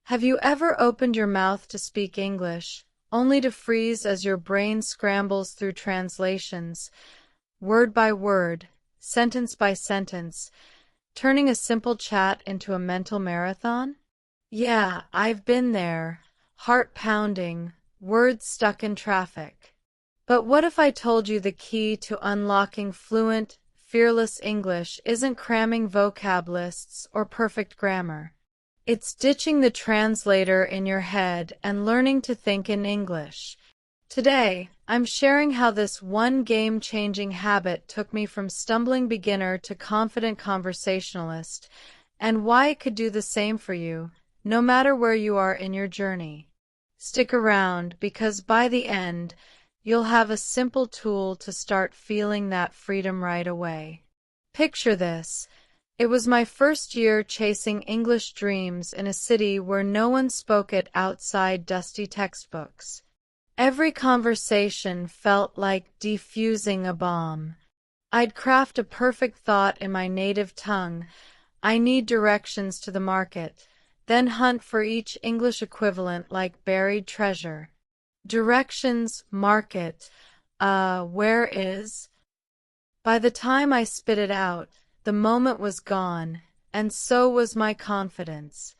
Have you ever opened your mouth to speak English, only to freeze as your brain scrambles through translations, word by word, sentence by sentence, turning a simple chat into a mental marathon? Yeah, I've been there, heart pounding, words stuck in traffic. But what if I told you the key to unlocking fluent, fearless English isn't cramming vocab lists or perfect grammar? It's ditching the translator in your head and learning to think in English. Today, I'm sharing how this one game-changing habit took me from stumbling beginner to confident conversationalist, and why it could do the same for you, no matter where you are in your journey. Stick around, because by the end, you'll have a simple tool to start feeling that freedom right away. Picture this. It was my first year chasing English dreams in a city where no one spoke it outside dusty textbooks. Every conversation felt like defusing a bomb. I'd craft a perfect thought in my native tongue. I need directions to the market, then hunt for each English equivalent like buried treasure. Directions, market, where is? By the time I spit it out, the moment was gone, and so was my confidence.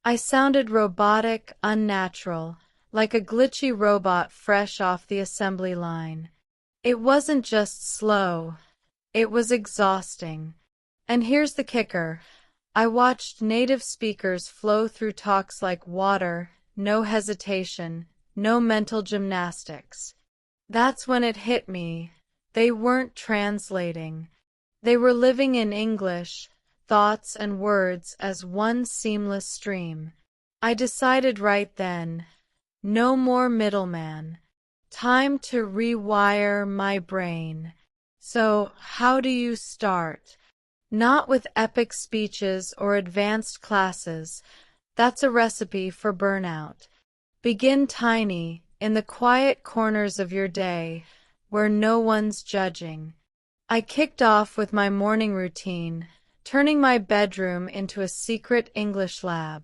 I sounded robotic, unnatural, like a glitchy robot fresh off the assembly line. It wasn't just slow, it was exhausting. And here's the kicker. I watched native speakers flow through talks like water, no hesitation, no mental gymnastics. That's when it hit me. They weren't translating. They were living in English, thoughts and words as one seamless stream. I decided right then, no more middleman. Time to rewire my brain. So, how do you start? Not with epic speeches or advanced classes. That's a recipe for burnout. Begin tiny, in the quiet corners of your day, where no one's judging. I kicked off with my morning routine, turning my bedroom into a secret English lab.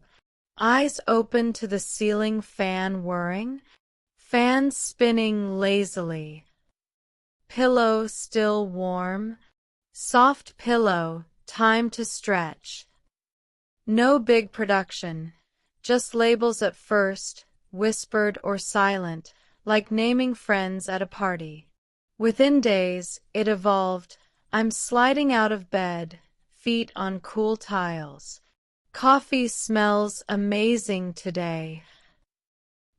Eyes open to the ceiling fan whirring, fan spinning lazily. Pillow still warm, soft pillow, time to stretch. No big production, just labels at first, whispered or silent, like naming friends at a party. Within days, it evolved. I'm sliding out of bed, feet on cool tiles. Coffee smells amazing today.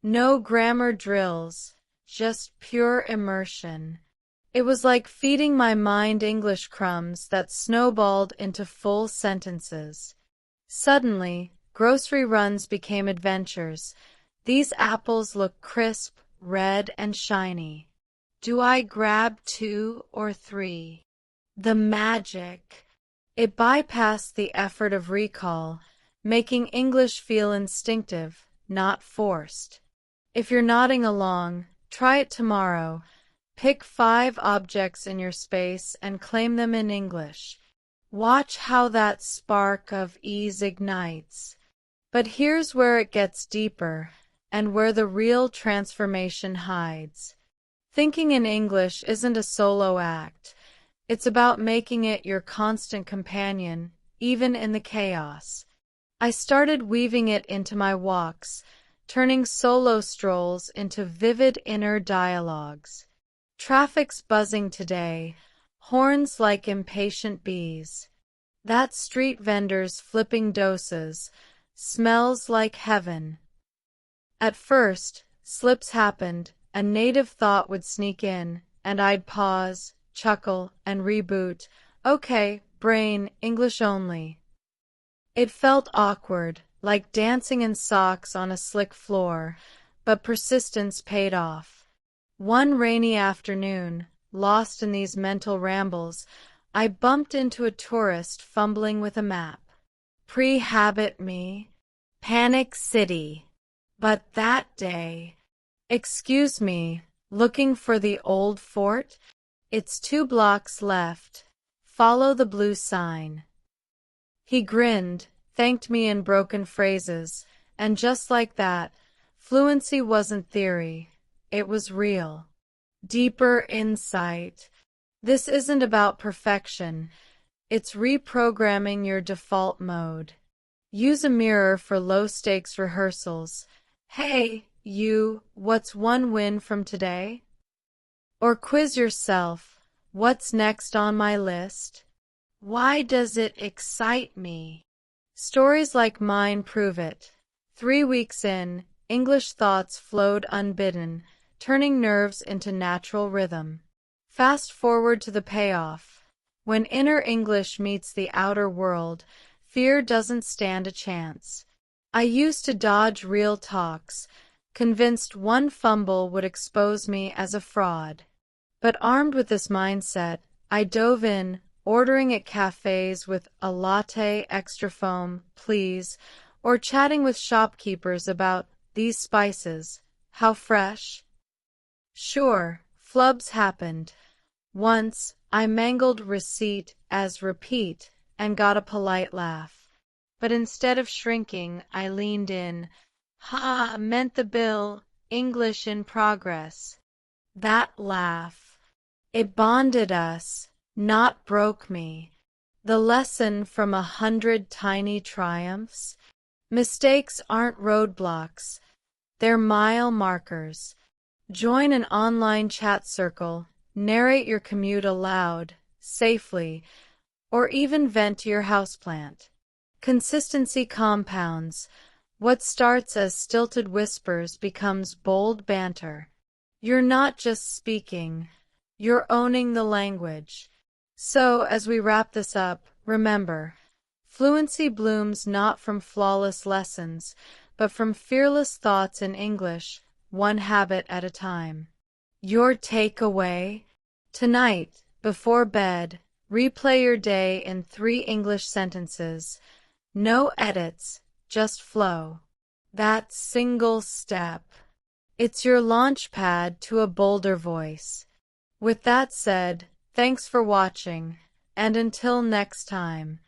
No grammar drills, just pure immersion. It was like feeding my mind English crumbs that snowballed into full sentences. Suddenly, grocery runs became adventures. These apples look crisp, red, and shiny. Do I grab 2 or 3? The magic. It bypassed the effort of recall, making English feel instinctive, not forced. If you're nodding along, try it tomorrow. Pick 5 objects in your space and claim them in English. Watch how that spark of ease ignites. But here's where it gets deeper, and where the real transformation hides. Thinking in English isn't a solo act. It's about making it your constant companion, even in the chaos. I started weaving it into my walks, turning solo strolls into vivid inner dialogues. Traffic's buzzing today, horns like impatient bees. That street vendor's flipping doses, smells like heaven. At first, slips happened. A native thought would sneak in, and I'd pause, chuckle, and reboot. Okay, brain, English only. It felt awkward, like dancing in socks on a slick floor, but persistence paid off. One rainy afternoon, lost in these mental rambles, I bumped into a tourist fumbling with a map. Pre-habit me. Panic City. But that day, excuse me, looking for the old fort? It's 2 blocks left. Follow the blue sign. He grinned, thanked me in broken phrases, And just like that, fluency wasn't theory. It was real. Deeper insight. This isn't about perfection. It's reprogramming your default mode. Use a mirror for low-stakes rehearsals. Hey, you, what's one win from today? Or quiz yourself, what's next on my list? Why does it excite me? Stories like mine prove it. 3 weeks in, English thoughts flowed unbidden, turning nerves into natural rhythm. Fast forward to the payoff. When inner English meets the outer world, fear doesn't stand a chance. I used to dodge real talks, convinced one fumble would expose me as a fraud. But armed with this mindset, I dove in, ordering at cafes with a latte, extra foam, please, or chatting with shopkeepers about these spices, how fresh. Sure, flubs happened. Once, I mangled receipt as repeat and got a polite laugh. But instead of shrinking, I leaned in. Ha, meant the bill, English in progress. That laugh. It bonded us, not broke me. The lesson from 100 tiny triumphs. Mistakes aren't roadblocks. They're mile markers. Join an online chat circle, narrate your commute aloud, safely, or even vent to your houseplant. Consistency compounds. What starts as stilted whispers becomes bold banter. You're not just speaking, you're owning the language. So, as we wrap this up, remember, fluency blooms not from flawless lessons, but from fearless thoughts in English, one habit at a time. Your takeaway? Tonight, before bed, replay your day in 3 English sentences. No edits, just flow. That single step. It's your launch pad to a bolder voice. With that said, thanks for watching, and until next time.